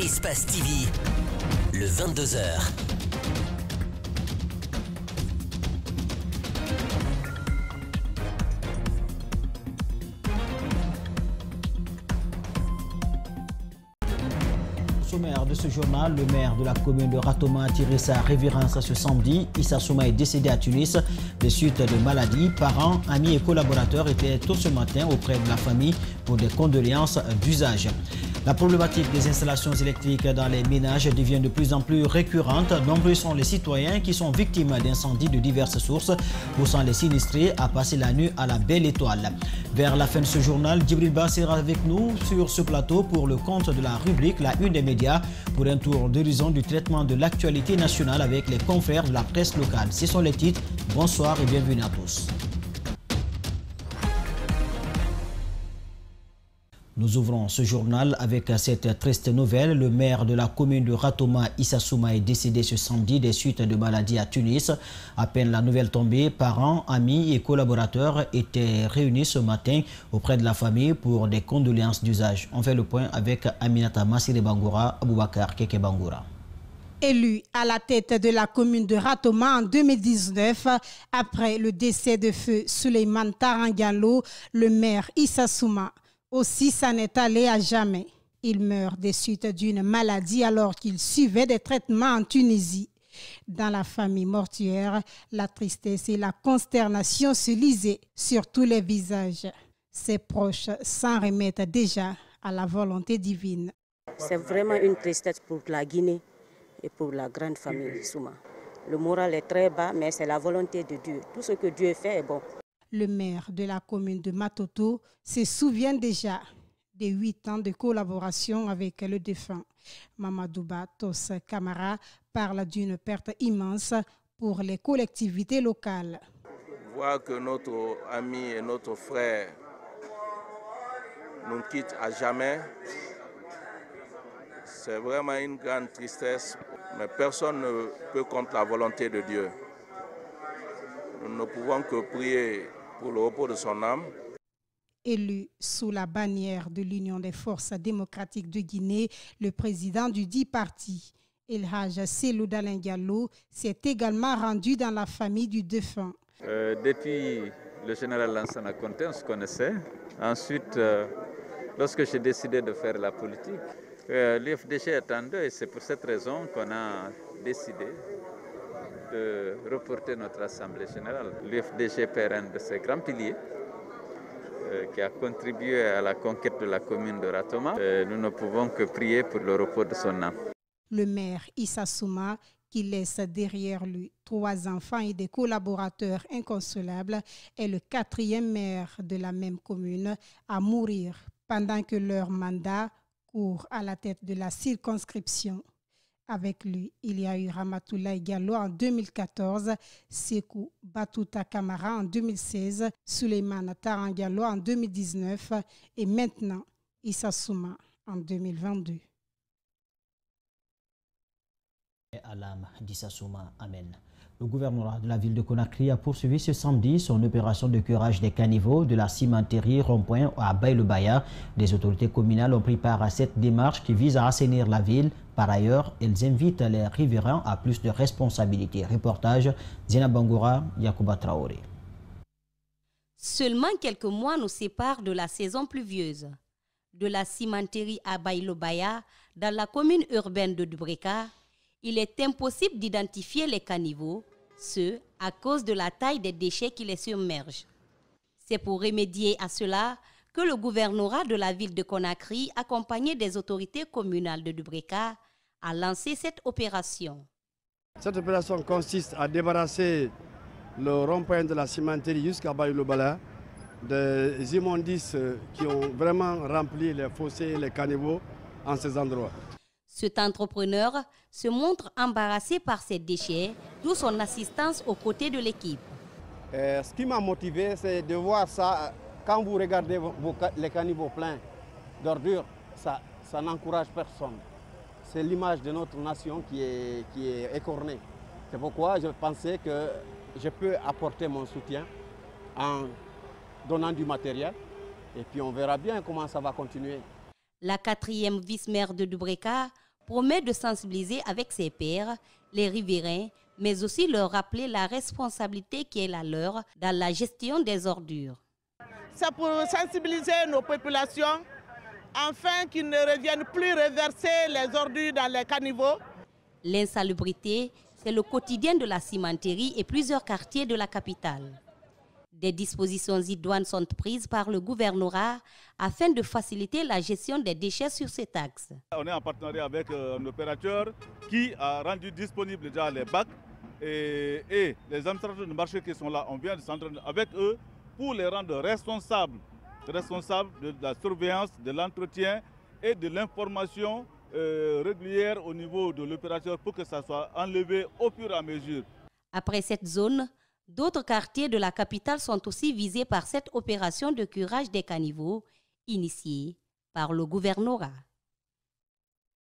Espace TV, le 22h. Sommaire de ce journal, le maire de la commune de Ratoma a tiré sa révérence ce samedi. Issa Souma est décédé à Tunis des suites de maladies. Parents, amis et collaborateurs étaient tôt ce matin auprès de la famille pour des condoléances d'usage. La problématique des installations électriques dans les ménages devient de plus en plus récurrente. Nombreux sont les citoyens qui sont victimes d'incendies de diverses sources, poussant les sinistrés à passer la nuit à la belle étoile. Vers la fin de ce journal, Djibril Ba sera avec nous sur ce plateau pour le compte de la rubrique La Une des médias pour un tour d'horizon du traitement de l'actualité nationale avec les confrères de la presse locale. Ce sont les titres. Bonsoir et bienvenue à tous. Nous ouvrons ce journal avec cette triste nouvelle. Le maire de la commune de Ratoma, Issa Souma, est décédé ce samedi des suites de maladies à Tunis. À peine la nouvelle tombée, parents, amis et collaborateurs étaient réunis ce matin auprès de la famille pour des condoléances d'usage. On fait le point avec Aminata Massire Bangoura, Aboubakar Keke Bangoura. Élu à la tête de la commune de Ratoma en 2019, après le décès de feu Souleymane Tarangalo, le maire Issa Souma aussi s'en est allé à jamais. Il meurt des suites d'une maladie alors qu'il suivait des traitements en Tunisie. Dans la famille mortuaire, la tristesse et la consternation se lisaient sur tous les visages. Ses proches s'en remettent déjà à la volonté divine. C'est vraiment une tristesse pour la Guinée et pour la grande famille Souma. Le moral est très bas, mais c'est la volonté de Dieu. Tout ce que Dieu fait est bon. Le maire de la commune de Matoto se souvient déjà des 8 ans de collaboration avec le défunt. Mamadouba Tos Kamara parle d'une perte immense pour les collectivités locales. Voir que notre ami et notre frère nous quittent à jamais, c'est vraiment une grande tristesse, mais personne ne peut contre la volonté de Dieu. Nous ne pouvons que prier pour le repos de son âme. Élu sous la bannière de l'Union des forces démocratiques de Guinée, le président du dit parti, El Hadj Cellou Dalein Diallo, s'est également rendu dans la famille du défunt. Depuis le général Lansana Conté, on se connaissait. Ensuite, lorsque j'ai décidé de faire la politique, l'UFDG est en deuil et c'est pour cette raison qu'on a décidé de reporter notre Assemblée générale. L'UFDG perd un de ses grands piliers qui a contribué à la conquête de la commune de Ratoma. Nous ne pouvons que prier pour le repos de son âme. Le maire Issa Souma, qui laisse derrière lui 3 enfants et des collaborateurs inconsolables, est le 4e maire de la même commune à mourir pendant que leur mandat court à la tête de la circonscription. Avec lui, il y a eu Ramatoulaye Diallo en 2014, Sekou Batouta Kamara en 2016, Souleymane Tarangalo en 2019 et maintenant Issa Souma en 2022. À l'âme d'Issa Souma, amen. Le gouvernorat de la ville de Conakry a poursuivi ce samedi son opération de curage des caniveaux de la cimenterie rond-point à Baye-le-Baya. Des autorités communales ont pris part à cette démarche qui vise à assainir la ville. Par ailleurs, elles invitent les riverains à plus de responsabilités. Reportage Zena Bangoura, Yacouba Traoré. Seulement quelques mois nous séparent de la saison pluvieuse. De la cimenterie à Baye-le-Baya, dans la commune urbaine de Dubreka, il est impossible d'identifier les caniveaux, ce à cause de la taille des déchets qui les submergent. C'est pour remédier à cela que le gouvernorat de la ville de Conakry, accompagné des autorités communales de Dubreka, a lancé cette opération. Cette opération consiste à débarrasser le rond-point de la cimenterie jusqu'à Baye-le-Baya des immondices qui ont vraiment rempli les fossés et les caniveaux en ces endroits. Cet entrepreneur se montre embarrassé par ces déchets, d'où son assistance aux côtés de l'équipe. Ce qui m'a motivé, c'est de voir ça. Quand vous regardez les caniveaux pleins d'ordures, ça n'encourage personne. C'est l'image de notre nation qui est écornée. C'est pourquoi je pensais que je peux apporter mon soutien en donnant du matériel. Et puis on verra bien comment ça va continuer. La 4e vice-maire de Dubreka promet de sensibiliser avec ses pairs, les riverains, mais aussi leur rappeler la responsabilité qui est la leur dans la gestion des ordures. C'est pour sensibiliser nos populations afin qu'ils ne reviennent plus reverser les ordures dans les caniveaux. L'insalubrité, c'est le quotidien de la cimenterie et plusieurs quartiers de la capitale. Des dispositions idoines sont prises par le gouvernorat afin de faciliter la gestion des déchets sur cet axe. On est en partenariat avec un opérateur qui a rendu disponibles déjà les bacs et les administrateurs de marché qui sont là, on vient de s'entraîner avec eux pour les rendre responsables de la surveillance, de l'entretien et de l'information régulière au niveau de l'opérateur pour que ça soit enlevé au fur et à mesure. Après cette zone, d'autres quartiers de la capitale sont aussi visés par cette opération de curage des caniveaux initiée par le gouvernorat.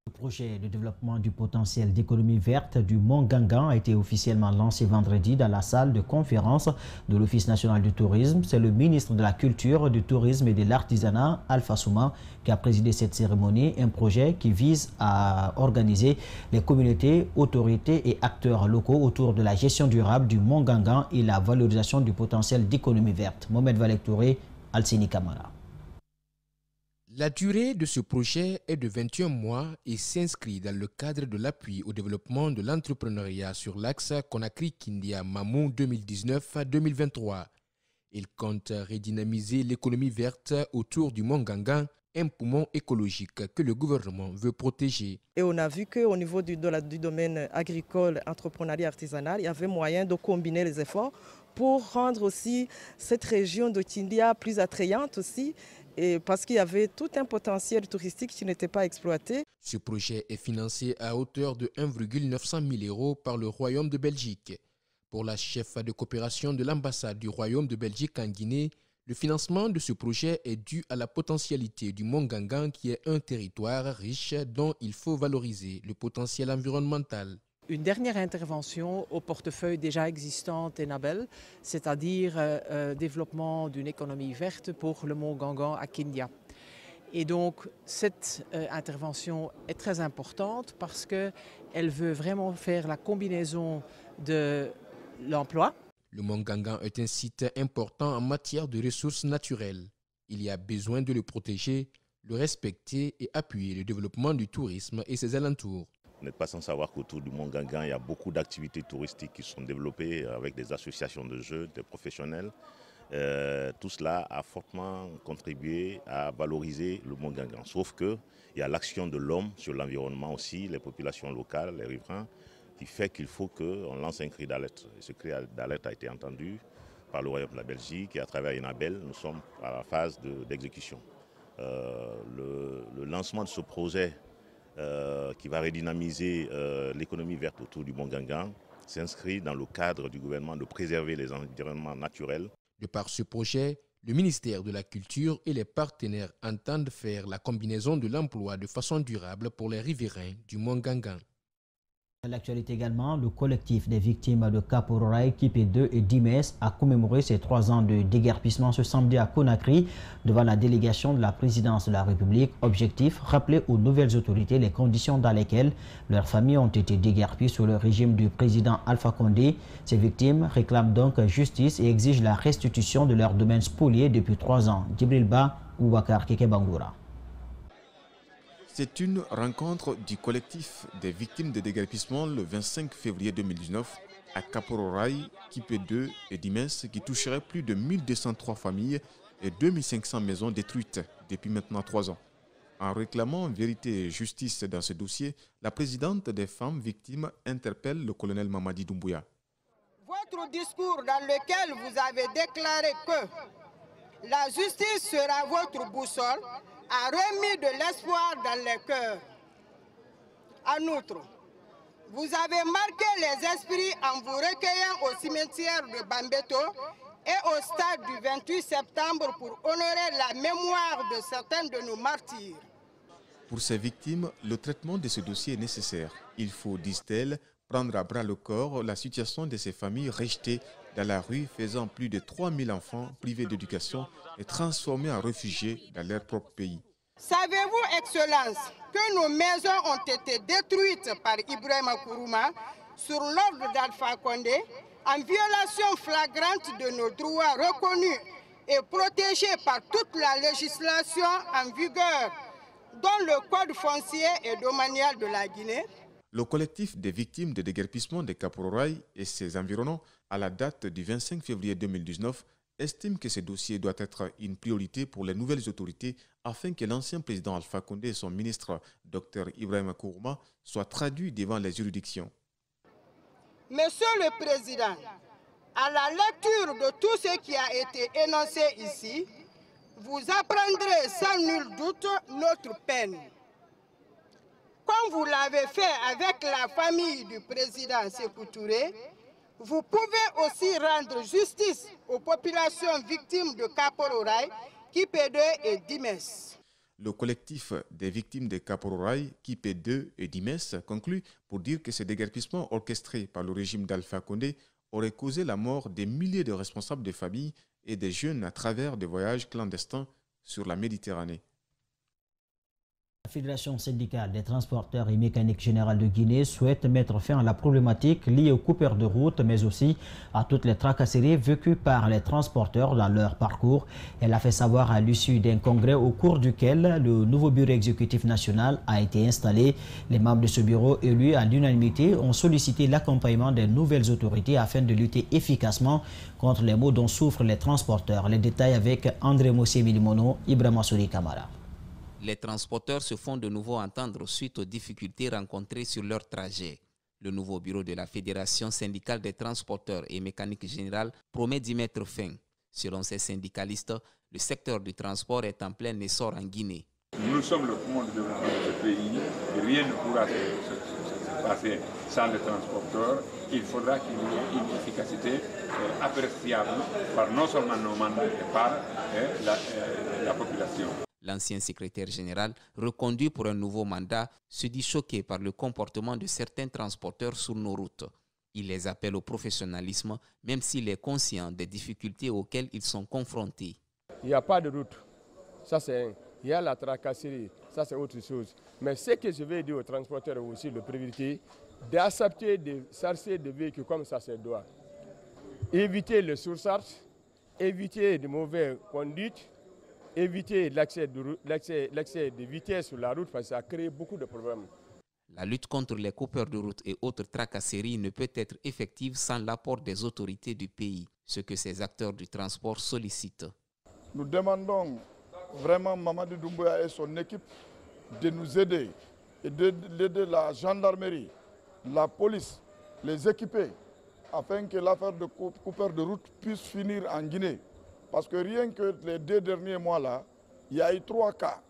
Le projet de développement du potentiel d'économie verte du Mont Gangan a été officiellement lancé vendredi dans la salle de conférence de l'Office national du tourisme. C'est le ministre de la Culture, du Tourisme et de l'Artisanat, Alpha Souma, qui a présidé cette cérémonie. Un projet qui vise à organiser les communautés, autorités et acteurs locaux autour de la gestion durable du Mont Gangan et la valorisation du potentiel d'économie verte. Mohamed Valek Touré, Alcini Kamara. La durée de ce projet est de 21 mois et s'inscrit dans le cadre de l'appui au développement de l'entrepreneuriat sur l'axe Conakry-Kindia-Mamou 2019-2023. Il compte redynamiser l'économie verte autour du Mont Gangan, un poumon écologique que le gouvernement veut protéger. Et on a vu qu'au niveau du domaine agricole, entrepreneurial, artisanal, il y avait moyen de combiner les efforts pour rendre aussi cette région de Kindia plus attrayante aussi, et parce qu'il y avait tout un potentiel touristique qui n'était pas exploité. Ce projet est financé à hauteur de 1,900 000 € par le Royaume de Belgique. Pour la chef de coopération de l'ambassade du Royaume de Belgique en Guinée, le financement de ce projet est dû à la potentialité du Mont Gangan qui est un territoire riche dont il faut valoriser le potentiel environnemental. Une dernière intervention au portefeuille déjà existant Enabel, c'est-à-dire développement d'une économie verte pour le Mont Gangan à Kindia. Et donc cette intervention est très importante parce qu'elle veut vraiment faire la combinaison de l'emploi. Le Mont Gangan est un site important en matière de ressources naturelles. Il y a besoin de le protéger, le respecter et appuyer le développement du tourisme et ses alentours. Vous n'êtes pas sans savoir qu'autour du Mont Gangan, il y a beaucoup d'activités touristiques qui sont développées avec des associations de jeunes, des professionnels. Tout cela a fortement contribué à valoriser le Mont Gangan. Sauf qu'il y a l'action de l'homme sur l'environnement aussi, les populations locales, les riverains, qui fait qu'il faut qu'on lance un cri d'alerte. Ce cri d'alerte a été entendu par le Royaume de la Belgique et à travers Enabel, nous sommes à la phase d'exécution. Le lancement de ce projet qui va redynamiser l'économie verte autour du Mont Gangan s'inscrit dans le cadre du gouvernement de préserver les environnements naturels. De par ce projet, le ministère de la Culture et les partenaires entendent faire la combinaison de l'emploi de façon durable pour les riverains du Mont Gangan. L'actualité également, le collectif des victimes de Kapororaï, Kipé2 et Dimes a commémoré ses 3 ans de déguerpissement ce samedi à Conakry devant la délégation de la présidence de la République. Objectif, rappeler aux nouvelles autorités les conditions dans lesquelles leurs familles ont été déguerpies sous le régime du président Alpha Condé. Ces victimes réclament donc justice et exigent la restitution de leurs domaines spoliés depuis 3 ans. Djibril Ba ou Wakar Kekebangoura. C'est une rencontre du collectif des victimes de déguerpissement le 25 février 2019 à Kapororaï, Kipé2 et Dimes qui toucherait plus de 1203 familles et 2500 maisons détruites depuis maintenant 3 ans. En réclamant vérité et justice dans ce dossier, la présidente des femmes victimes interpelle le colonel Mamadi Doumbouya. Votre discours dans lequel vous avez déclaré que la justice sera votre boussole a remis de l'espoir dans les cœurs. En outre, vous avez marqué les esprits en vous recueillant au cimetière de Bambeto et au stade du 28 septembre pour honorer la mémoire de certains de nos martyrs. Pour ces victimes, le traitement de ce dossier est nécessaire. Il faut, disent-elles, prendre à bras le corps la situation de ces familles rejetées dans la rue, faisant plus de 3000 enfants privés d'éducation et transformés en réfugiés dans leur propre pays. Savez-vous, Excellence, que nos maisons ont été détruites par Ibrahima Kourouma sur l'ordre d'Alpha Condé en violation flagrante de nos droits reconnus et protégés par toute la législation en vigueur, dont le Code foncier et domanial de la Guinée? Le collectif des victimes de déguerpissement de Kapororaï et ses environnants, à la date du 25 février 2019, estime que ce dossier doit être une priorité pour les nouvelles autorités afin que l'ancien président Alpha Condé et son ministre, Dr Ibrahima Kourouma, soient traduits devant les juridictions. Monsieur le Président, à la lecture de tout ce qui a été énoncé ici, vous apprendrez sans nul doute notre peine. Comme vous l'avez fait avec la famille du président Sékou Touré, vous pouvez aussi rendre justice aux populations victimes de Kapororaï, Kipé-2 et Dimes. Le collectif des victimes de Kapororaï, Kipé-2 et Dimes conclut pour dire que ces déguerpissements orchestrés par le régime d'Alpha Condé auraient causé la mort des milliers de responsables de familles et des jeunes à travers des voyages clandestins sur la Méditerranée. La Fédération syndicale des transporteurs et mécaniques générales de Guinée souhaite mettre fin à la problématique liée aux coupeurs de route, mais aussi à toutes les tracasseries vécues par les transporteurs dans leur parcours. Elle a fait savoir à l'issue d'un congrès au cours duquel le nouveau bureau exécutif national a été installé. Les membres de ce bureau, élus à l'unanimité, ont sollicité l'accompagnement des nouvelles autorités afin de lutter efficacement contre les maux dont souffrent les transporteurs. Les détails avec André Mossé Milimono, Ibrahima Souri Kamara. Les transporteurs se font de nouveau entendre suite aux difficultés rencontrées sur leur trajet. Le nouveau bureau de la Fédération syndicale des transporteurs et mécaniques générales promet d'y mettre fin. Selon ces syndicalistes, le secteur du transport est en plein essor en Guinée. Nous sommes le poumon de développement de ce pays et rien ne pourra se passer sans les transporteurs. Il faudra qu'il y ait une efficacité appréciable par non seulement nos mandats mais par la population. L'ancien secrétaire général, reconduit pour un nouveau mandat, se dit choqué par le comportement de certains transporteurs sur nos routes. Il les appelle au professionnalisme, même s'il est conscient des difficultés auxquelles ils sont confrontés. Il n'y a pas de route, ça c'est un. Il y a la tracasserie, ça c'est autre chose. Mais ce que je vais dire aux transporteurs aussi, de priorité, d'accepter de charger des véhicules comme ça se doit. Éviter le surcharge, éviter de mauvaises conduites, éviter l'accès de vitesse sur la route parce que ça crée beaucoup de problèmes. La lutte contre les coupeurs de route et autres tracasseries ne peut être effective sans l'apport des autorités du pays, ce que ces acteurs du transport sollicitent. Nous demandons vraiment Mamadou Doumbouya et son équipe de nous aider et d'aider la gendarmerie, la police, les équiper afin que l'affaire de coupeurs de route puisse finir en Guinée. Parce que rien que les 2 derniers mois-là, il y a eu 3 cas.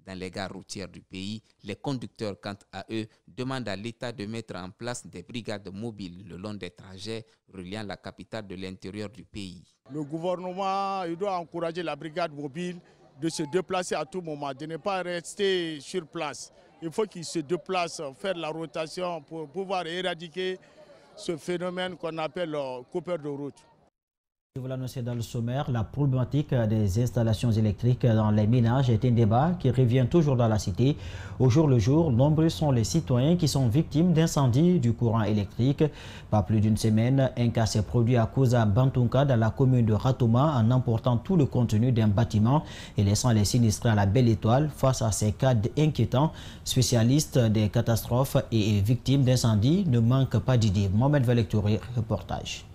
Dans les gares routières du pays, les conducteurs, quant à eux, demandent à l'État de mettre en place des brigades mobiles le long des trajets reliant la capitale de l'intérieur du pays. Le gouvernement il doit encourager la brigade mobile de se déplacer à tout moment, de ne pas rester sur place. Il faut qu'ils se déplacent, faire la rotation pour pouvoir éradiquer ce phénomène qu'on appelle coupeur de route. Vous l'annoncez dans le sommaire, la problématique des installations électriques dans les ménages est un débat qui revient toujours dans la cité. Au jour le jour, nombreux sont les citoyens qui sont victimes d'incendies du courant électrique. Pas plus d'une semaine, un cas s'est produit à Kouza Bantunka dans la commune de Ratoma en emportant tout le contenu d'un bâtiment et laissant les sinistrés à la belle étoile. Face à ces cas inquiétants, spécialistes des catastrophes et victimes d'incendies ne manquent pas d'idées. Mohamed Valectouré, reportage.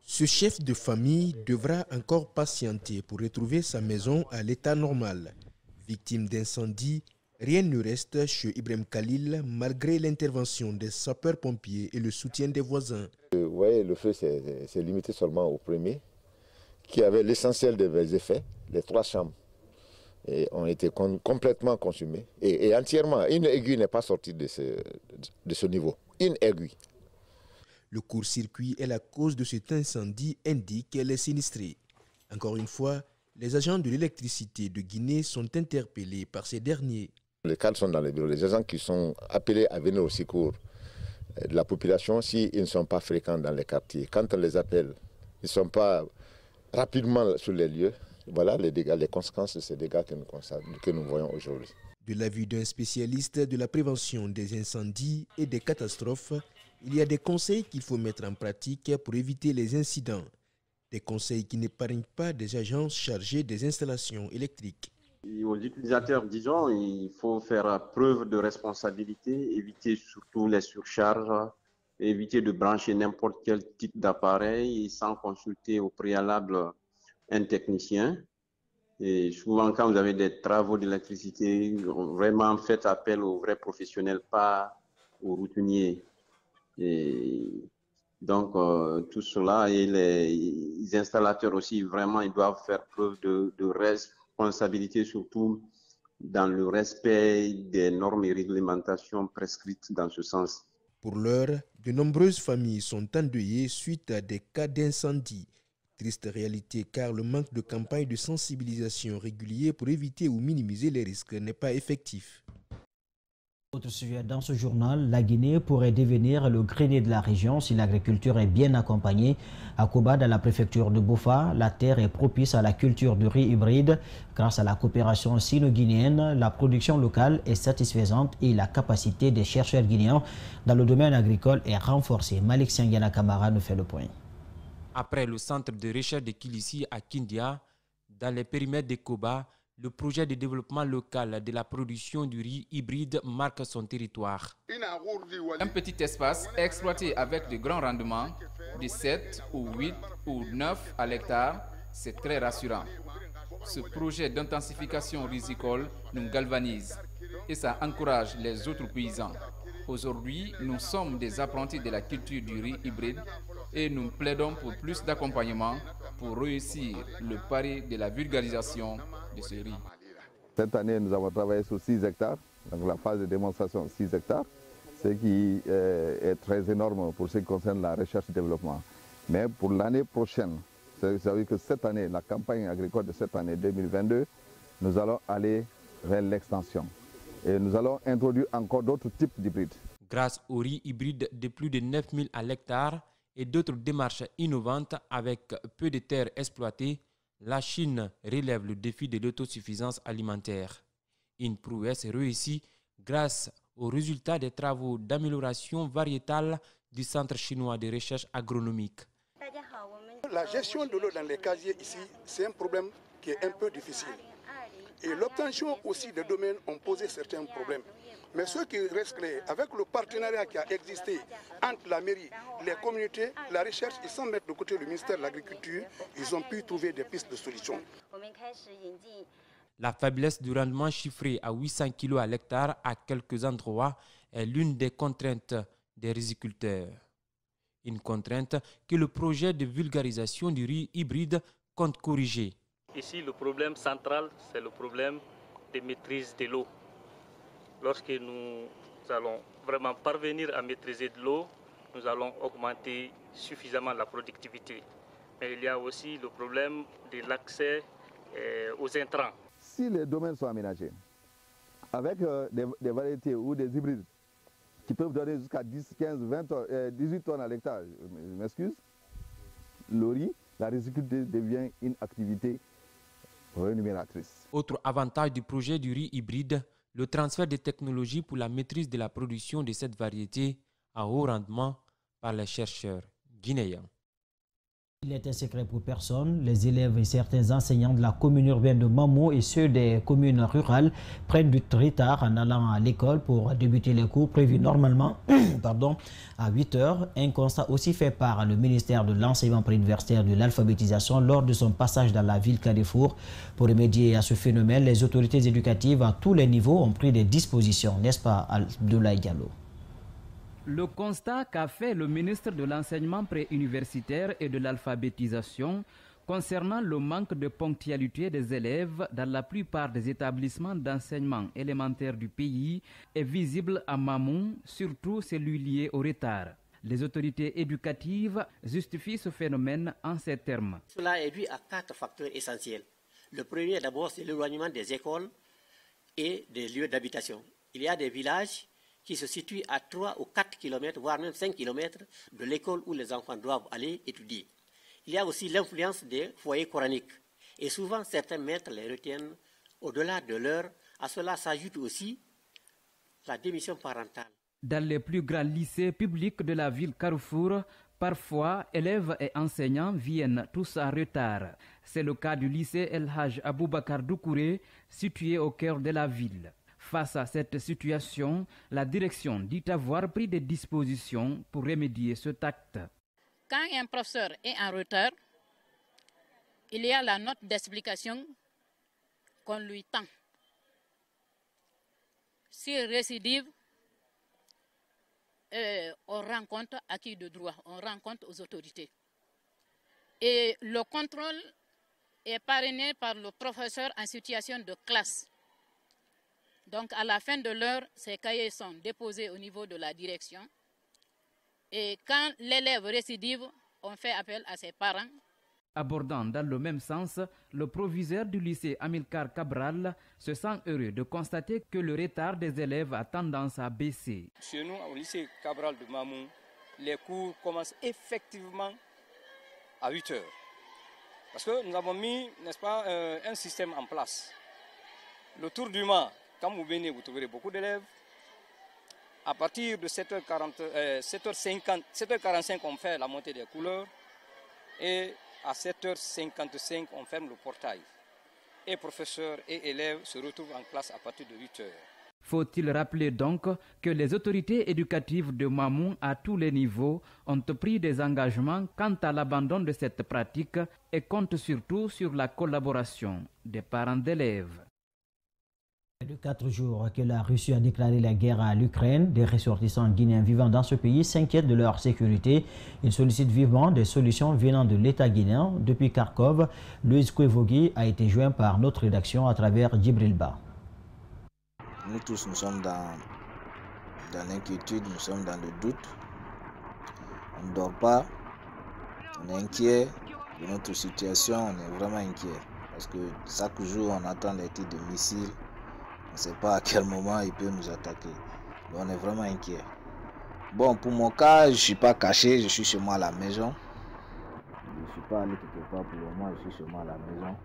Ce chef de famille devra encore patienter pour retrouver sa maison à l'état normal. Victime d'incendie, rien ne reste chez Ibrahim Khalil malgré l'intervention des sapeurs-pompiers et le soutien des voisins. Vous voyez, le feu s'est limité seulement au premier, qui avait l'essentiel des effets. Les 3 chambres ont été complètement consumées et entièrement. Une aiguille n'est pas sortie de ce niveau. Une aiguille. Le court-circuit est la cause de cet incendie, indiquent les sinistrés. Encore une fois, les agents de l'électricité de Guinée sont interpellés par ces derniers. Les cadres sont dans les bureaux. Les agents qui sont appelés à venir au secours de la population, s'ils ne sont pas fréquents dans les quartiers, quand on les appelle, ils ne sont pas rapidement sur les lieux, Voilà les dégâts, les conséquences de ces dégâts que nous voyons aujourd'hui. De l'avis d'un spécialiste de la prévention des incendies et des catastrophes, il y a des conseils qu'il faut mettre en pratique pour éviter les incidents. Des conseils qui n'épargnent pas des agences chargées des installations électriques. Et aux utilisateurs, disons, il faut faire preuve de responsabilité, éviter surtout les surcharges, éviter de brancher n'importe quel type d'appareil sans consulter au préalable un technicien. Et souvent, quand vous avez des travaux d'électricité, vraiment faites appel aux vrais professionnels, pas aux routiniers. Et donc, tout cela, et les installateurs aussi, vraiment, ils doivent faire preuve de responsabilité, surtout dans le respect des normes et réglementations prescrites dans ce sens. Pour l'heure, de nombreuses familles sont endeuillées suite à des cas d'incendie. Triste réalité car le manque de campagnes de sensibilisation réguliers pour éviter ou minimiser les risques n'est pas effectif. Autre sujet dans ce journal, la Guinée pourrait devenir le grenier de la région si l'agriculture est bien accompagnée. À Koba, dans la préfecture de Bofa, la terre est propice à la culture du riz hybride. Grâce à la coopération sino-guinéenne, la production locale est satisfaisante et la capacité des chercheurs guinéens dans le domaine agricole est renforcée. Malik Siangiana Kamara nous fait le point. Après le centre de recherche de Kilissi à Kindia, dans les périmètres de Koba, le projet de développement local de la production du riz hybride marque son territoire. Un petit espace exploité avec de grands rendements, de 7 ou 8 ou 9 à l'hectare, c'est très rassurant. Ce projet d'intensification risicole nous galvanise et ça encourage les autres paysans. Aujourd'hui, nous sommes des apprentis de la culture du riz hybride et nous plaidons pour plus d'accompagnement pour réussir le pari de la vulgarisation de ce riz. Cette année, nous avons travaillé sur 6 hectares, donc la phase de démonstration 6 hectares, ce qui est très énorme pour ce qui concerne la recherche et développement. Mais pour l'année prochaine, c'est-à-dire que cette année, la campagne agricole de cette année 2022, nous allons aller vers l'extension. Et nous allons introduire encore d'autres types d'hybrides. Grâce au riz hybride de plus de 9000 à l'hectare et d'autres démarches innovantes avec peu de terres exploitées, la Chine relève le défi de l'autosuffisance alimentaire. Une prouesse réussie grâce aux résultats des travaux d'amélioration variétale du Centre chinois de recherche agronomique. La gestion de l'eau dans les casiers ici, c'est un problème qui est un peu difficile. Et l'obtention aussi des domaines ont posé certains problèmes. Mais ce qui reste clair, avec le partenariat qui a existé entre la mairie, les communautés, la recherche, et sans mettre de côté le ministère de l'Agriculture, ils ont pu trouver des pistes de solutions. La faiblesse du rendement chiffré à 800 kg à l'hectare à quelques endroits est l'une des contraintes des riziculteurs. Une contrainte que le projet de vulgarisation du riz hybride compte corriger. Ici, le problème central, c'est le problème de maîtrise de l'eau. Lorsque nous allons vraiment parvenir à maîtriser de l'eau, nous allons augmenter suffisamment la productivité. Mais il y a aussi le problème de l'accès aux intrants. Si les domaines sont aménagés, avec des variétés ou des hybrides qui peuvent donner jusqu'à 10, 15, 20, 18 tonnes à l'hectare, je m'excuse, le riz, la riziculture devient une activité rémunératrice. Autre avantage du projet du riz hybride, le transfert des technologies pour la maîtrise de la production de cette variété à haut rendement par les chercheurs guinéens. Il n'est un secret pour personne. Les élèves et certains enseignants de la commune urbaine de Mamou et ceux des communes rurales prennent du retard en allant à l'école pour débuter les cours prévus normalement à 8 heures. Un constat aussi fait par le ministère de l'enseignement préuniversitaire de l'alphabétisation lors de son passage dans la ville Carrefour. Pour remédier à ce phénomène, les autorités éducatives à tous les niveaux ont pris des dispositions, n'est-ce pas Abdoulaye Diallo? Le constat qu'a fait le ministre de l'enseignement préuniversitaire et de l'alphabétisation concernant le manque de ponctualité des élèves dans la plupart des établissements d'enseignement élémentaire du pays est visible à Mamou, surtout celui lié au retard. Les autorités éducatives justifient ce phénomène en ces termes. Cela est dû à 4 facteurs essentiels. Le premier d'abord, c'est l'éloignement des écoles et des lieux d'habitation. Il y a des villages qui se situe à 3 ou 4 km, voire même 5 km de l'école où les enfants doivent aller étudier. Il y a aussi l'influence des foyers coraniques. Et souvent, certains maîtres les retiennent au-delà de l'heure. À cela s'ajoute aussi la démission parentale. Dans les plus grands lycées publics de la ville Carrefour, parfois, élèves et enseignants viennent tous en retard. C'est le cas du lycée El Haj Aboubakar Doukouré, situé au cœur de la ville. Face à cette situation, la direction dit avoir pris des dispositions pour remédier cet acte. Quand un professeur est en retard, il y a la note d'explication qu'on lui tend. S'il récidive, on rend compte à qui de droit, on rend compte aux autorités. Et le contrôle est parrainé par le professeur en situation de classe. Donc à la fin de l'heure, ces cahiers sont déposés au niveau de la direction. Et quand l'élève récidive, on fait appel à ses parents. Abordant dans le même sens, le proviseur du lycée Amilcar Cabral se sent heureux de constater que le retard des élèves a tendance à baisser. Chez nous, au lycée Cabral de Mamou, les cours commencent effectivement à 8 heures. Parce que nous avons mis, n'est-ce pas, un système en place. Le tour du mât, quand vous venez, vous trouverez beaucoup d'élèves. À partir de 7h45, on fait la montée des couleurs. Et à 7h55, on ferme le portail. Et professeurs et élèves se retrouvent en classe à partir de 8 heures. Faut-il rappeler donc que les autorités éducatives de Mamou à tous les niveaux ont pris des engagements quant à l'abandon de cette pratique et comptent surtout sur la collaboration des parents d'élèves. De 4 jours que la Russie a déclaré la guerre à l'Ukraine, des ressortissants guinéens vivant dans ce pays s'inquiètent de leur sécurité. Ils sollicitent vivement des solutions venant de l'État guinéen. Depuis Kharkov, Louise Kouevogui a été joint par notre rédaction à travers Djibrilba. Nous tous, nous sommes dans l'inquiétude, nous sommes dans le doute. On ne dort pas, on est inquiet de notre situation, on est vraiment inquiet. Parce que chaque jour, on attend les tirs de missiles. On ne sait pas à quel moment il peut nous attaquer. Mais on est vraiment inquiet. Bon, pour mon cas, je ne suis pas caché, je suis chez moi à la maison. Je ne suis pas allé quelque part pour le moment, je suis chez moi à la maison.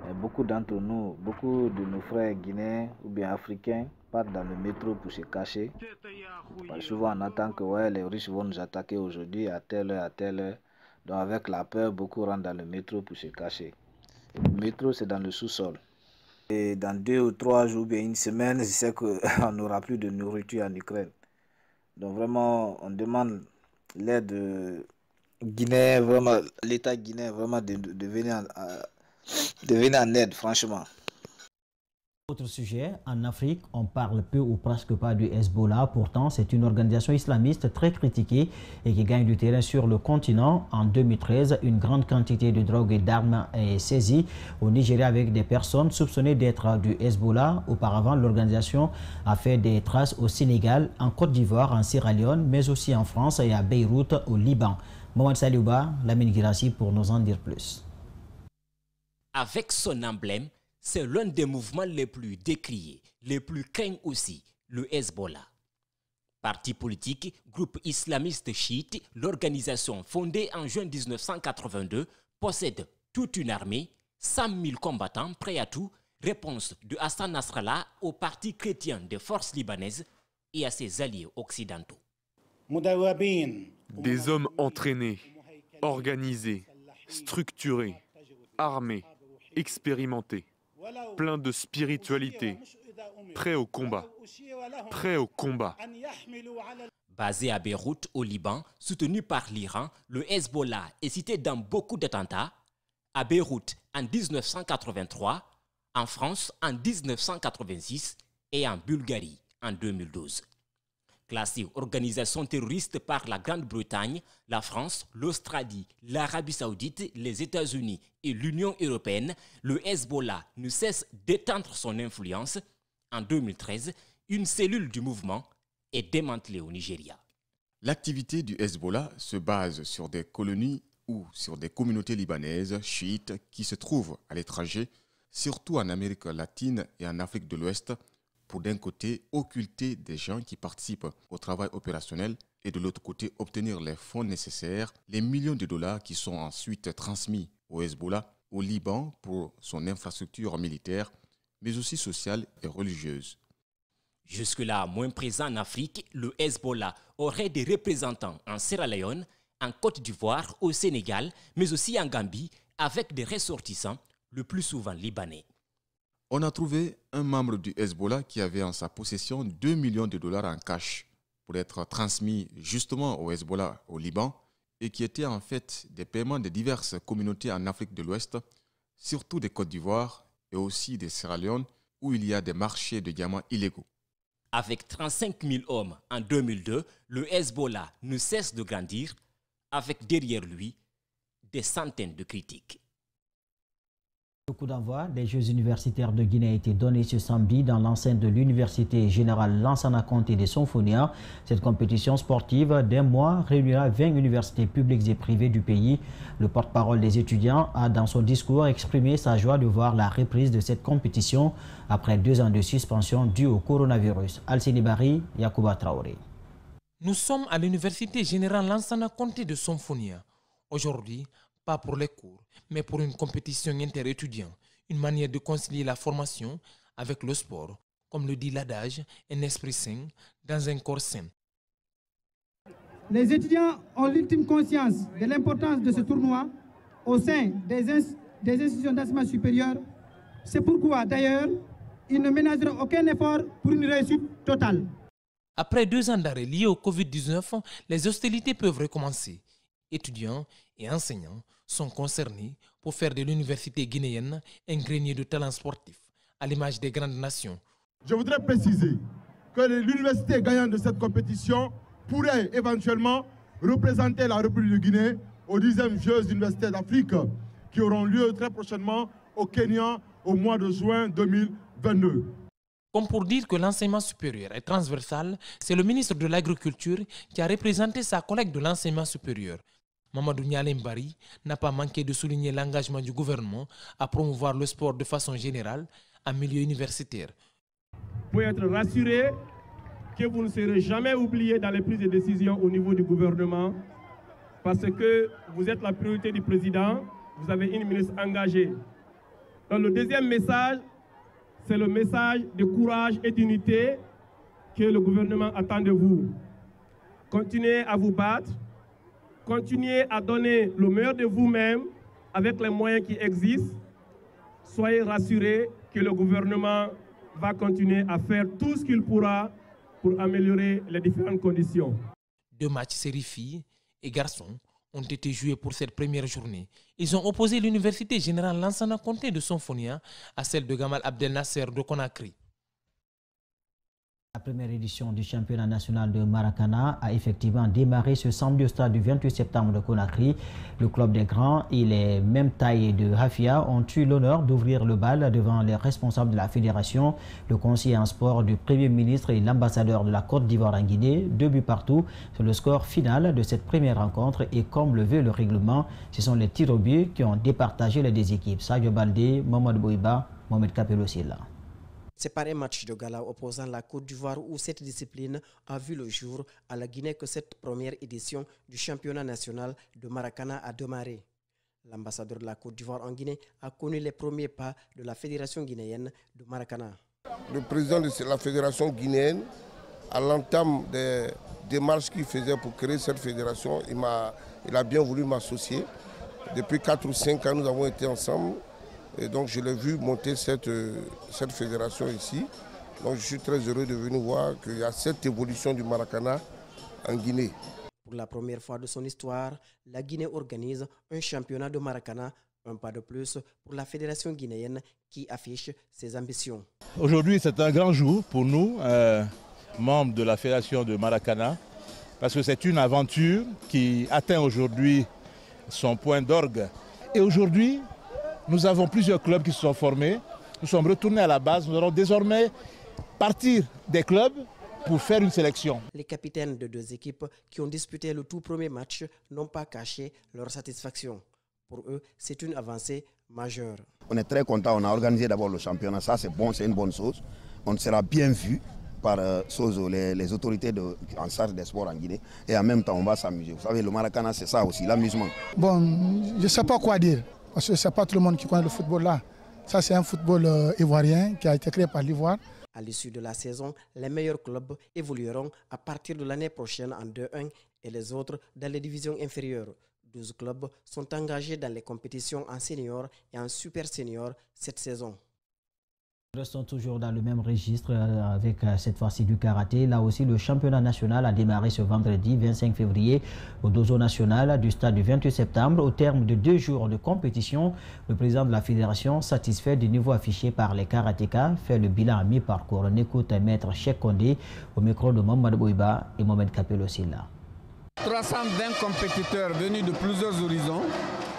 Et beaucoup d'entre nous, beaucoup de nos frères guinéens ou bien africains partent dans le métro pour se cacher. Parce que souvent on attend que ouais, les Russes vont nous attaquer aujourd'hui à telle heure, à telle heure. Donc avec la peur, beaucoup rentrent dans le métro pour se cacher. Et le métro, c'est dans le sous-sol. Et dans 2 ou 3 jours, bien une semaine, je sais qu'on n'aura plus de nourriture en Ukraine. Donc vraiment, on demande l'aide guinéenne, vraiment, l'État guinéen, vraiment de venir en aide, franchement. Autre sujet, en Afrique, on parle peu ou presque pas du Hezbollah. Pourtant, c'est une organisation islamiste très critiquée et qui gagne du terrain sur le continent. En 2013, une grande quantité de drogue et d'armes est saisie au Nigeria avec des personnes soupçonnées d'être du Hezbollah. Auparavant, l'organisation a fait des traces au Sénégal, en Côte d'Ivoire, en Sierra Leone, mais aussi en France et à Beyrouth, au Liban. Mohamed Saliouba, Lamine Girassi pour nous en dire plus. Avec son emblème, c'est l'un des mouvements les plus décriés, les plus craints aussi, le Hezbollah. Parti politique, groupe islamiste chiite, l'organisation fondée en juin 1982 possède toute une armée, 100 000 combattants prêts à tout, réponse de Hassan Nasrallah au parti chrétien des forces libanaises et à ses alliés occidentaux. Des hommes entraînés, organisés, structurés, armés, expérimentés, pleins de spiritualité, prêts au combat, prêts au combat. Basé à Beyrouth, au Liban, soutenu par l'Iran, le Hezbollah est cité dans beaucoup d'attentats. À Beyrouth en 1983, en France en 1986 et en Bulgarie en 2012. Classé organisation terroriste par la Grande-Bretagne, la France, l'Australie, l'Arabie Saoudite, les États-Unis et l'Union européenne, le Hezbollah ne cesse d'étendre son influence. En 2013, une cellule du mouvement est démantelée au Nigeria. L'activité du Hezbollah se base sur des colonies ou sur des communautés libanaises chiites qui se trouvent à l'étranger, surtout en Amérique latine et en Afrique de l'Ouest, pour d'un côté occulter des gens qui participent au travail opérationnel et de l'autre côté obtenir les fonds nécessaires, les millions de dollars qui sont ensuite transmis au Hezbollah au Liban pour son infrastructure militaire, mais aussi sociale et religieuse. Jusque-là moins présent en Afrique, le Hezbollah aurait des représentants en Sierra Leone, en Côte d'Ivoire, au Sénégal, mais aussi en Gambie, avec des ressortissants, le plus souvent libanais. On a trouvé un membre du Hezbollah qui avait en sa possession 2 millions de dollars en cash pour être transmis justement au Hezbollah au Liban et qui étaient en fait des paiements de diverses communautés en Afrique de l'Ouest, surtout des Côte d'Ivoire et aussi des Sierra Leone où il y a des marchés de diamants illégaux. Avec 35 000 hommes en 2002, le Hezbollah ne cesse de grandir, avec derrière lui des centaines de critiques. Le coup d'envoi des Jeux universitaires de Guinée a été donné ce samedi dans l'enceinte de l'Université générale Lansana Conté de Sonfonia. Cette compétition sportive d'un mois réunira 20 universités publiques et privées du pays. Le porte-parole des étudiants a dans son discours exprimé sa joie de voir la reprise de cette compétition après 2 ans de suspension due au coronavirus. Alcini Bari, Yacouba Traoré. Nous sommes à l'Université générale Lansana Conté de Sonfonia. Aujourd'hui, pas pour les cours, mais pour une compétition interétudiants, une manière de concilier la formation avec le sport, comme le dit l'adage, un esprit sain dans un corps sain. Les étudiants ont l'ultime conscience de l'importance de ce tournoi au sein des institutions d'enseignement supérieur. C'est pourquoi, d'ailleurs, ils ne ménageront aucun effort pour une réussite totale. Après 2 ans d'arrêt liés au Covid-19, les hostilités peuvent recommencer. Étudiants et enseignants sont concernés pour faire de l'université guinéenne un grenier de talents sportifs, à l'image des grandes nations. Je voudrais préciser que l'université gagnante de cette compétition pourrait éventuellement représenter la République de Guinée aux 10e Jeux universitaires d'Afrique qui auront lieu très prochainement au Kenya au mois de juin 2022. Comme pour dire que l'enseignement supérieur est transversal, c'est le ministre de l'Agriculture qui a représenté sa collègue de l'enseignement supérieur. Mamadou Nialem Bari n'a pas manqué de souligner l'engagement du gouvernement à promouvoir le sport de façon générale en milieu universitaire. Vous pouvez être rassuré que vous ne serez jamais oublié dans les prises de décision au niveau du gouvernement parce que vous êtes la priorité du président, vous avez une ministre engagée. Donc le deuxième message, c'est le message de courage et d'unité que le gouvernement attend de vous. Continuez à vous battre. Continuez à donner le meilleur de vous-même avec les moyens qui existent. Soyez rassurés que le gouvernement va continuer à faire tout ce qu'il pourra pour améliorer les différentes conditions. 2 matchs séries filles et garçons ont été joués pour cette première journée. Ils ont opposé l'Université générale Lansana Conté de Sonfonia à celle de Gamal Abdel Nasser de Conakry. La première édition du championnat national de Maracana a effectivement démarré ce samedi au stade du 28 septembre de Conakry. Le club des grands et les mêmes tailles de Hafia ont eu l'honneur d'ouvrir le bal devant les responsables de la fédération, le conseiller en sport du Premier ministre et l'ambassadeur de la Côte d'Ivoire en Guinée. 2 buts partout sur le score final de cette première rencontre et comme le veut le règlement, ce sont les tirs au but qui ont départagé les 2 équipes. Sadio Baldé, Mohamed Bouiba, Mohamed Kapelo Silla. C'est par un match de gala opposant la Côte d'Ivoire où cette discipline a vu le jour à la Guinée que cette première édition du championnat national de Maracana a démarré. L'ambassadeur de la Côte d'Ivoire en Guinée a connu les premiers pas de la fédération guinéenne de Maracana. Le président de la fédération guinéenne, à l'entame des démarches qu'il faisait pour créer cette fédération, il a bien voulu m'associer. Depuis 4 ou 5 ans, nous avons été ensemble. Et donc je l'ai vu monter cette fédération ici. Donc je suis très heureux de venir voir qu'il y a cette évolution du Maracana en Guinée. Pour la première fois de son histoire, la Guinée organise un championnat de Maracana, un pas de plus pour la fédération guinéenne qui affiche ses ambitions. Aujourd'hui c'est un grand jour pour nous, membres de la fédération de Maracana, parce que c'est une aventure qui atteint aujourd'hui son point d'orgue. Et aujourd'hui, nous avons plusieurs clubs qui se sont formés. Nous sommes retournés à la base. Nous allons désormais partir des clubs pour faire une sélection. Les capitaines de 2 équipes qui ont disputé le tout premier match n'ont pas caché leur satisfaction. Pour eux, c'est une avancée majeure. On est très content. On a organisé d'abord le championnat. Ça, c'est bon, c'est une bonne chose. On sera bien vu par les autorités en charge des sports en Guinée. Et en même temps, on va s'amuser. Vous savez, le Maracana, c'est ça aussi, l'amusement. Bon, je ne sais pas quoi dire. Parce que ce n'est pas tout le monde qui connaît le football là. Ça, c'est un football ivoirien qui a été créé par l'Ivoire. À l'issue de la saison, les meilleurs clubs évolueront à partir de l'année prochaine en 2-1 et les autres dans les divisions inférieures. 12 clubs sont engagés dans les compétitions en senior et en super senior cette saison. Restons toujours dans le même registre avec cette fois-ci du karaté. Là aussi, le championnat national a démarré ce vendredi 25 février au Dozo national du stade du 28 septembre. Au terme de 2 jours de compétition, le président de la fédération, satisfait du niveau affiché par les karatékas, fait le bilan à mi-parcours. On écoute maître Cheikh Kondé au micro de Mohamed Bouiba et Mohamed Kapelo Silla. 320 compétiteurs venus de plusieurs horizons.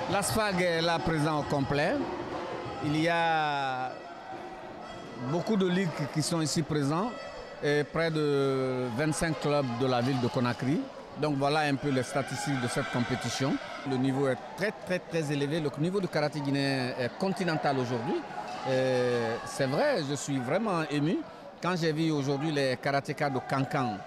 L'ASFAG est là présent au complet. Il y a beaucoup de ligues qui sont ici présents et près de 25 clubs de la ville de Conakry. Donc voilà un peu les statistiques de cette compétition. Le niveau est très élevé. Le niveau du karaté guinéen est continental aujourd'hui. C'est vrai, je suis vraiment ému. Quand j'ai vu aujourd'hui les karatékas de Kankan,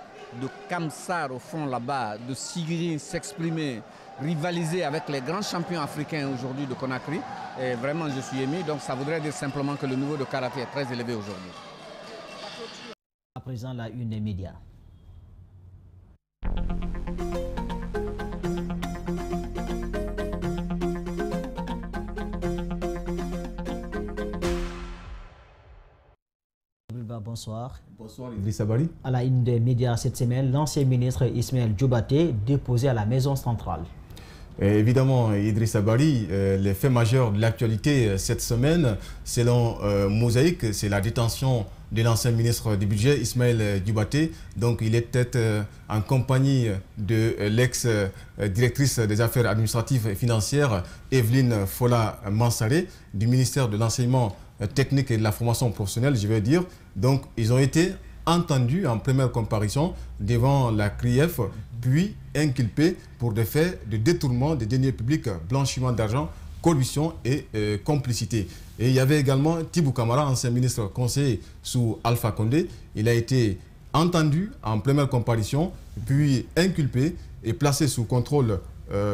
de Kamsar au fond là-bas, de Sigiri s'exprimer, rivaliser avec les grands champions africains aujourd'hui de Conakry. Et vraiment, je suis ému. Donc ça voudrait dire simplement que le niveau de karaté est très élevé aujourd'hui. À présent, la une des médias. Bonsoir. Bonsoir Idrissa Bari. À la une des médias cette semaine, l'ancien ministre Ismaël Diobaté déposé à la maison centrale. Et évidemment, Idrissa Bari, les faits majeurs de l'actualité cette semaine, selon Mosaïque, c'est la détention de l'ancien ministre du budget Ismaël Diobaté. Donc il était en compagnie de l'ex-directrice des affaires administratives et financières Evelyne Fola Mansaré du ministère de l'enseignement technique et de la formation professionnelle, je veux dire. Donc, ils ont été entendus en première comparution devant la CRIEF, puis inculpés pour des faits de détournement des deniers publics, blanchiment d'argent, corruption et complicité. Et il y avait également Tibou Kamara, ancien ministre conseiller sous Alpha Condé. Il a été entendu en première comparution, puis inculpé et placé sous contrôle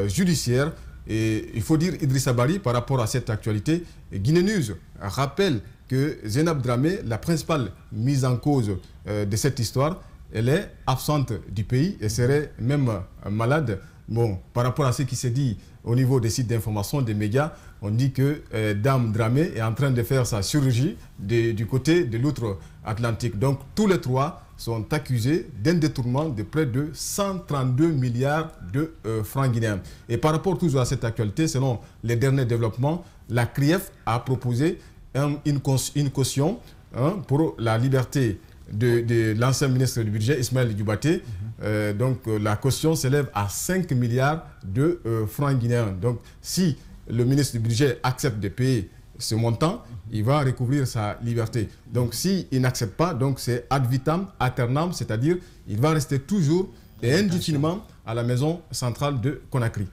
judiciaire. Et il faut dire, Idrissa Bari, par rapport à cette actualité, Guinée News rappelle que Zainab Dramé, la principale mise en cause de cette histoire, elle est absente du pays et serait même malade. Bon, par rapport à ce qui s'est dit au niveau des sites d'information, des médias, on dit que Dame Dramé est en train de faire sa chirurgie du côté de l'outre-Atlantique. Donc tous les trois sont accusés d'un détournement de près de 132 milliards de francs guinéens. Et par rapport toujours à cette actualité, selon les derniers développements, la CRIEF a proposé une caution pour la liberté de l'ancien ministre du budget, Ismaël Diobaté. Donc la caution s'élève à 5 milliards de francs guinéens. Donc si le ministre du budget accepte de payer ce montant, il va recouvrir sa liberté. Donc s'il n'accepte pas, donc c'est ad vitam aeternam, c'est-à-dire il va rester toujours et indéfiniment à la maison centrale de Conakry.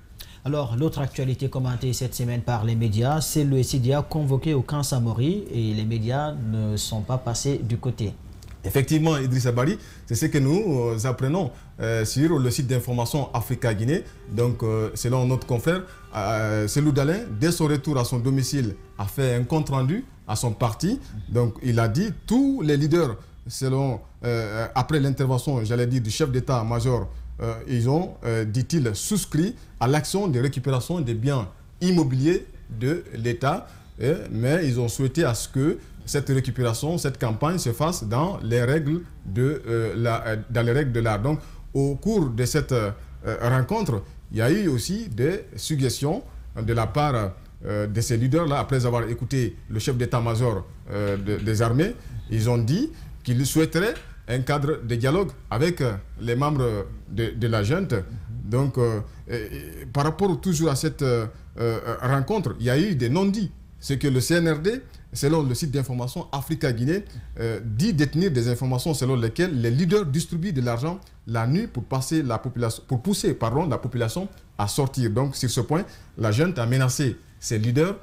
Alors, l'autre actualité commentée cette semaine par les médias, c'est le SIDIA convoqué au camp Samori et les médias ne sont pas passés du côté. Effectivement, Idrissa Bari, c'est ce que nous apprenons sur le site d'information Africa Guinée. Donc, selon notre confrère, Selou Dalin, dès son retour à son domicile, a fait un compte-rendu à son parti. Donc, il a dit tous les leaders, après l'intervention, j'allais dire, du chef d'État-major, ils ont, dit-il, souscrit à l'action de récupération des biens immobiliers de l'État, mais ils ont souhaité à ce que cette récupération, cette campagne se fasse dans les règles de l'art. Donc, au cours de cette rencontre, il y a eu aussi des suggestions de la part de ces leaders-là, après avoir écouté le chef d'état-major des armées. Ils ont dit qu'ils souhaiteraient un cadre de dialogue avec les membres de la junte. Donc, par rapport toujours à cette rencontre, il y a eu des non-dits. C'est que le CNRD, selon le site d'information Africa Guinée, dit détenir des informations selon lesquelles les leaders distribuent de l'argent la nuit pour pousser la population à sortir. Donc, sur ce point, la junte a menacé ces leaders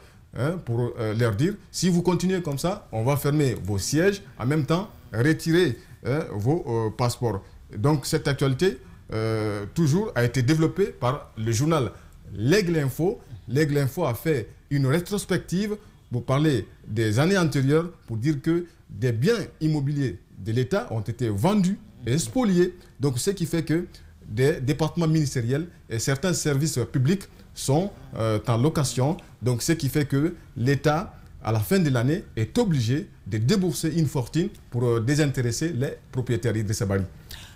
pour leur dire, si vous continuez comme ça, on va fermer vos sièges, en même temps, retirer vos passeports. Donc, cette actualité, toujours, a été développée par le journal L'Aigle Info. L'Aigle Info a fait une rétrospective pour parler des années antérieures, pour dire que des biens immobiliers de l'État ont été vendus et spoliés. Donc, ce qui fait que des départements ministériels et certains services publics sont en location. Donc, ce qui fait que l'État, à la fin de l'année, est obligé de débourser une fortune pour désintéresser les propriétaires. Idrissa Bari.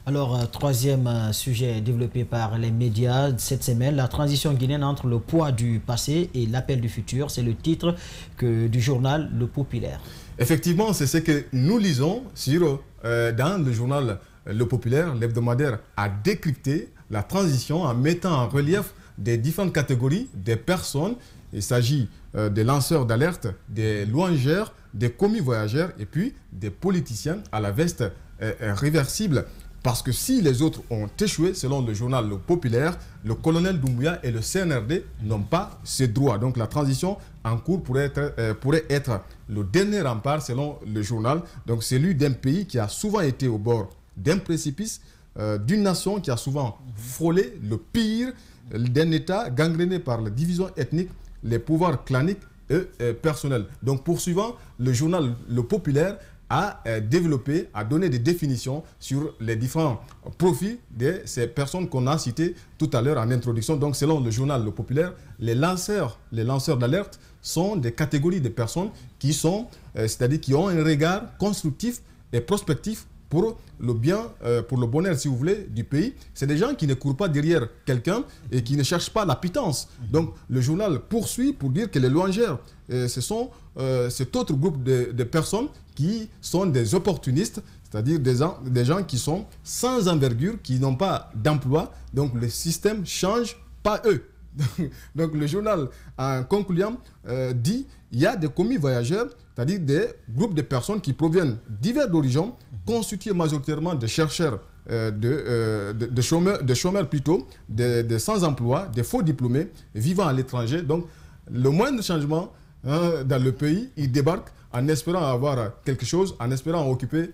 Alors, troisième sujet développé par les médias cette semaine, la transition guinéenne entre le poids du passé et l'appel du futur. C'est le titre du journal Le Populaire. Effectivement, c'est ce que nous lisons dans le journal Le Populaire. L'hebdomadaire a décrypté la transition en mettant en relief des différentes catégories de personnes. Il s'agit des lanceurs d'alerte, des louangeurs, des commis voyageurs et puis des politiciens à la veste réversible. Parce que si les autres ont échoué, selon le journal Le Populaire, le colonel Doumbouya et le CNRD n'ont pas ces droits. Donc la transition en cours pourrait être le dernier rempart, selon le journal. Donc celui d'un pays qui a souvent été au bord d'un précipice, d'une nation qui a souvent frôlé le pire, d'un État gangréné par la division ethnique, les pouvoirs claniques et personnels. Donc poursuivant, le journal Le Populaire a développé, a donné des définitions sur les différents profils de ces personnes qu'on a citées tout à l'heure en introduction. Donc, selon le journal Le Populaire, les lanceurs d'alerte sont des catégories de personnes qui sont, c'est-à-dire qui ont un regard constructif et prospectif pour le bien, pour le bonheur, si vous voulez, du pays. C'est des gens qui ne courent pas derrière quelqu'un et qui ne cherchent pas la pitance. Donc, le journal poursuit pour dire que les louangeurs, ce sont cet autre groupe de personnes qui sont des opportunistes, c'est-à-dire des gens qui sont sans envergure, qui n'ont pas d'emploi. Donc, le système change, pas eux. Donc, le journal, en concluant, dit qu'il y a des commis voyageurs, c'est-à-dire des groupes de personnes qui proviennent divers d'horizons, constitués majoritairement de chercheurs, de chômeurs plutôt, de sans-emploi, des faux diplômés vivant à l'étranger. Donc, le moindre changement dans le pays, ils débarquent en espérant avoir quelque chose, en espérant occuper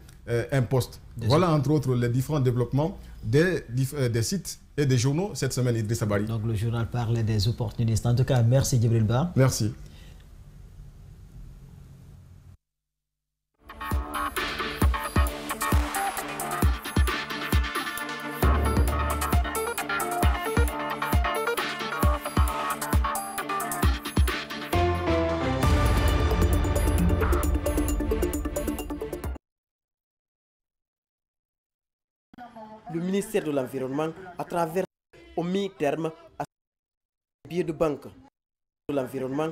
un poste. Voilà, entre autres, les différents développements des sites et des journaux cette semaine, Idrissa Bari. Donc, le journal parlait des opportunistes. En tout cas, merci Djibril Ba. Merci. Le ministère de l'Environnement, à travers au mi-terme à billets de banque de l'environnement,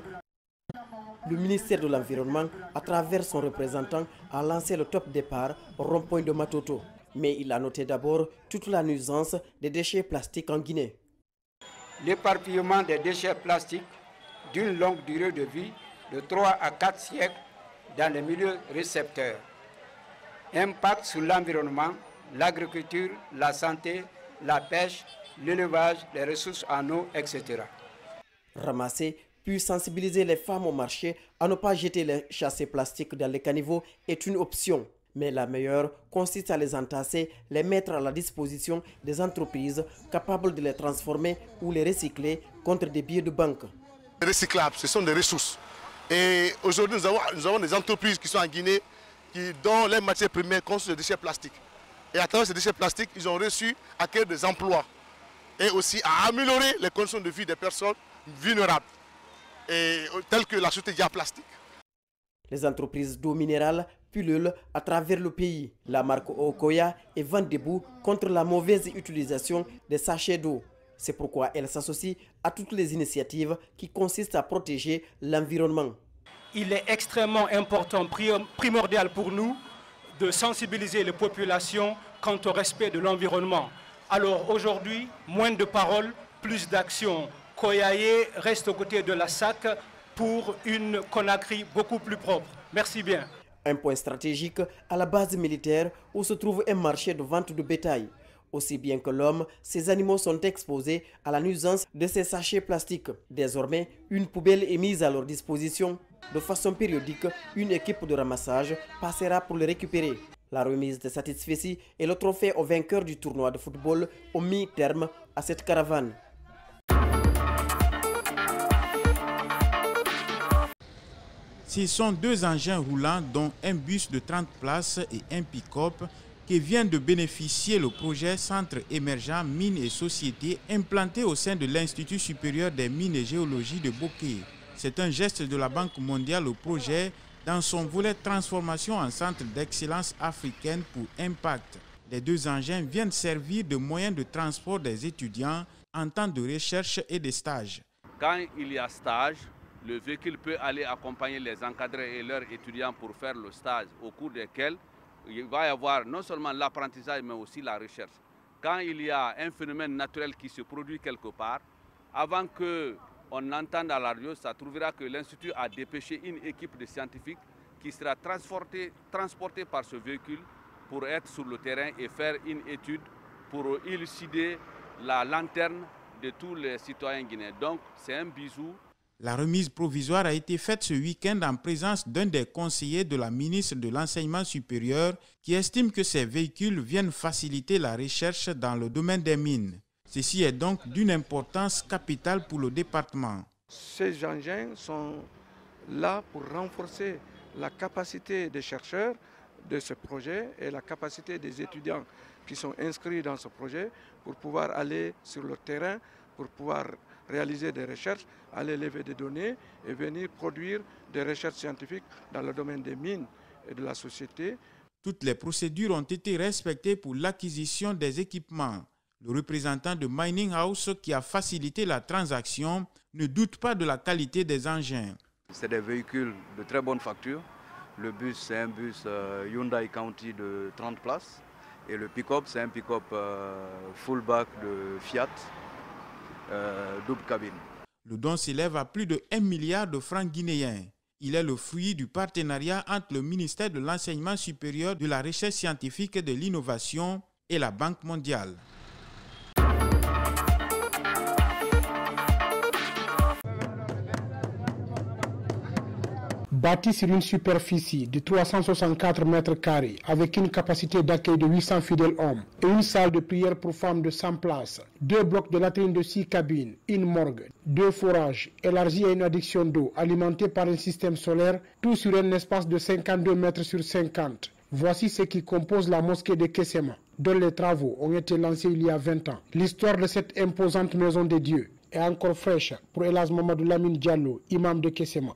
le ministère de l'Environnement, à travers son représentant, a lancé le top départ au rond-point de Matoto. Mais il a noté d'abord toute la nuisance des déchets plastiques en Guinée. L'éparpillement des déchets plastiques d'une longue durée de vie de 3 à 4 siècles dans les milieux récepteurs. Impact sur l'environnement, l'agriculture, la santé, la pêche, l'élevage, les ressources en eau, etc. Ramasser puis sensibiliser les femmes au marché à ne pas jeter les chassés plastiques dans les caniveaux est une option. Mais la meilleure consiste à les entasser, les mettre à la disposition des entreprises capables de les transformer ou les recycler contre des billets de banque. Les recyclables, ce sont des ressources. Et aujourd'hui, nous avons des entreprises qui sont en Guinée dont les matières premières consistent de déchets plastiques. Et à travers ces déchets plastiques, ils ont reçu à acquérir des emplois et aussi à améliorer les conditions de vie des personnes vulnérables, telles que la société Diaplastique. Les entreprises d'eau minérale pullulent à travers le pays. La marque Okoya est vent debout contre la mauvaise utilisation des sachets d'eau. C'est pourquoi elle s'associe à toutes les initiatives qui consistent à protéger l'environnement. Il est extrêmement important, primordial pour nous, de sensibiliser les populations quant au respect de l'environnement. Alors aujourd'hui, moins de paroles, plus d'actions. Koyaye reste aux côtés de la SAC pour une Conakry beaucoup plus propre. Merci bien. Un point stratégique à la base militaire où se trouve un marché de vente de bétail. Aussi bien que l'homme, ces animaux sont exposés à la nuisance de ces sachets plastiques. Désormais, une poubelle est mise à leur disposition. De façon périodique, une équipe de ramassage passera pour les récupérer. La remise de satisfecit est le trophée au vainqueur du tournoi de football au mi-terme à cette caravane. Ce sont 2 engins roulants dont un bus de 30 places et un pick-up qui vient de bénéficier le projet Centre émergent mines et sociétés implanté au sein de l'Institut supérieur des mines et géologie de Bokeh. C'est un geste de la Banque mondiale au projet dans son volet transformation en centre d'excellence africaine pour impact. Les 2 engins viennent servir de moyen de transport des étudiants en temps de recherche et de stage. Quand il y a stage, le véhicule peut aller accompagner les encadrés et leurs étudiants pour faire le stage au cours desquels il va y avoir non seulement l'apprentissage mais aussi la recherche. Quand il y a un phénomène naturel qui se produit quelque part, avant qu'on entende à la radio, ça trouvera que l'Institut a dépêché une équipe de scientifiques qui sera transportée par ce véhicule pour être sur le terrain et faire une étude pour élucider la lanterne de tous les citoyens guinéens. Donc c'est un bisou. La remise provisoire a été faite ce week-end en présence d'un des conseillers de la ministre de l'Enseignement supérieur qui estime que ces véhicules viennent faciliter la recherche dans le domaine des mines. Ceci est donc d'une importance capitale pour le département. Ces engins sont là pour renforcer la capacité des chercheurs de ce projet et la capacité des étudiants qui sont inscrits dans ce projet pour pouvoir aller sur le terrain, pour pouvoir réaliser des recherches, aller lever des données et venir produire des recherches scientifiques dans le domaine des mines et de la société. Toutes les procédures ont été respectées pour l'acquisition des équipements. Le représentant de Mining House qui a facilité la transaction ne doute pas de la qualité des engins. C'est des véhicules de très bonne facture. Le bus, c'est un bus Hyundai County de 30 places. Et le pick-up, c'est un pick-up full back de Fiat, double cabine. Le don s'élève à plus de 1 milliard de francs guinéens. Il est le fruit du partenariat entre le ministère de l'Enseignement supérieur, de la Recherche scientifique et de l'Innovation et la Banque mondiale. Bâti sur une superficie de 364 mètres carrés avec une capacité d'accueil de 800 fidèles hommes et une salle de prière pour femmes de 100 places, 2 blocs de latrines de 6 cabines, une morgue, 2 forages élargis à une adduction d'eau alimentée par un système solaire, tout sur un espace de 52 mètres sur 50. Voici ce qui compose la mosquée de Kessema, dont les travaux ont été lancés il y a 20 ans. L'histoire de cette imposante maison de Dieu est encore fraîche pour Elhadj Mamadou Lamine Diallo, imam de Kessema.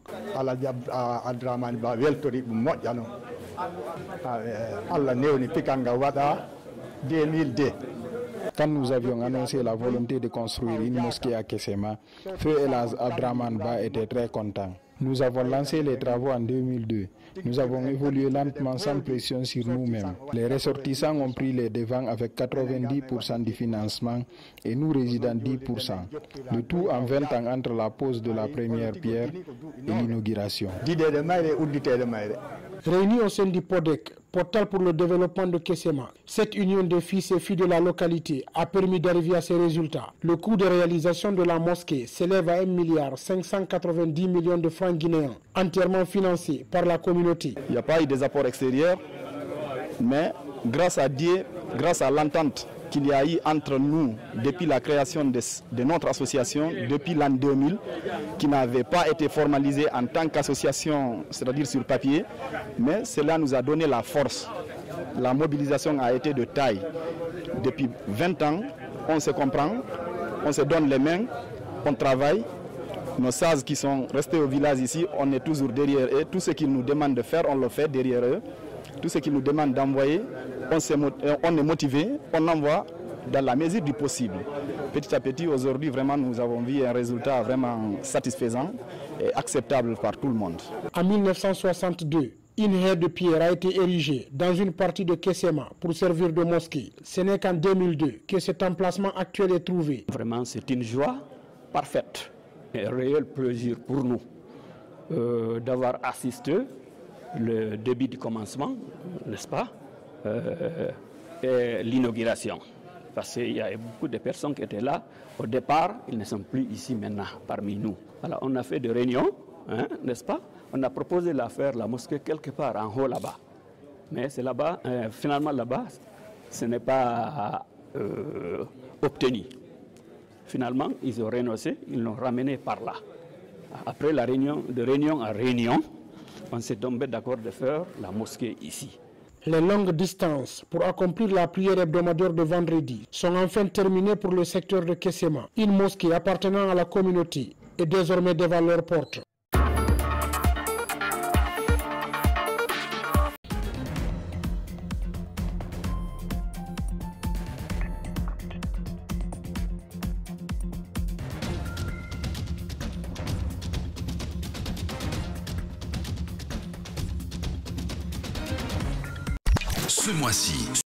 Quand nous avions annoncé la volonté de construire une mosquée à Kessema, Feu Elhadj Abdraman Ba était très content. Nous avons lancé les travaux en 2002. Nous avons évolué lentement sans pression sur nous-mêmes. Les ressortissants ont pris les devants avec 90% du financement et nous résidents 10%. Le tout en 20 ans entre la pose de la première pierre et l'inauguration. Réunis au sein du PODEC, portal pour le développement de Kessema, cette union de fils et filles de la localité a permis d'arriver à ces résultats. Le coût de réalisation de la mosquée s'élève à 1,590 milliard de francs guinéens, entièrement financé par la communauté. Il n'y a pas eu des apports extérieurs, mais grâce à Dieu, grâce à l'entente qu'il y a eu entre nous depuis la création de notre association, depuis l'an 2000, qui n'avait pas été formalisée en tant qu'association, c'est-à-dire sur papier, mais cela nous a donné la force. La mobilisation a été de taille. Depuis 20 ans, on se comprend, on se donne les mains, on travaille. Nos sages qui sont restés au village ici, on est toujours derrière eux. Tout ce qu'ils nous demandent de faire, on le fait derrière eux. Tout ce qu'ils nous demandent d'envoyer, on est motivé, on envoie dans la mesure du possible. Petit à petit, aujourd'hui, vraiment, nous avons vu un résultat vraiment satisfaisant et acceptable par tout le monde. En 1962, une haie de pierre a été érigée dans une partie de Kessema pour servir de mosquée. Ce n'est qu'en 2002 que cet emplacement actuel est trouvé. Vraiment, c'est une joie parfaite et un réel plaisir pour nous d'avoir assisté le début du commencement, n'est-ce pas, et l'inauguration. Parce qu'il y a beaucoup de personnes qui étaient là. Au départ, ils ne sont plus ici maintenant, parmi nous. Alors, on a fait des réunions, hein, n'est-ce pas? On a proposé de faire la mosquée quelque part en haut là-bas. Mais c'est là-bas, finalement là-bas, ce n'est pas obtenu. Finalement, ils ont renoncé, ils l'ont ramené par là. Après la réunion, de réunion en réunion, on s'est tombé d'accord de faire la mosquée ici. Les longues distances pour accomplir la prière hebdomadaire de vendredi sont enfin terminées pour le secteur de Kessema. Une mosquée appartenant à la communauté est désormais devant leurs portes. Ce mois-ci,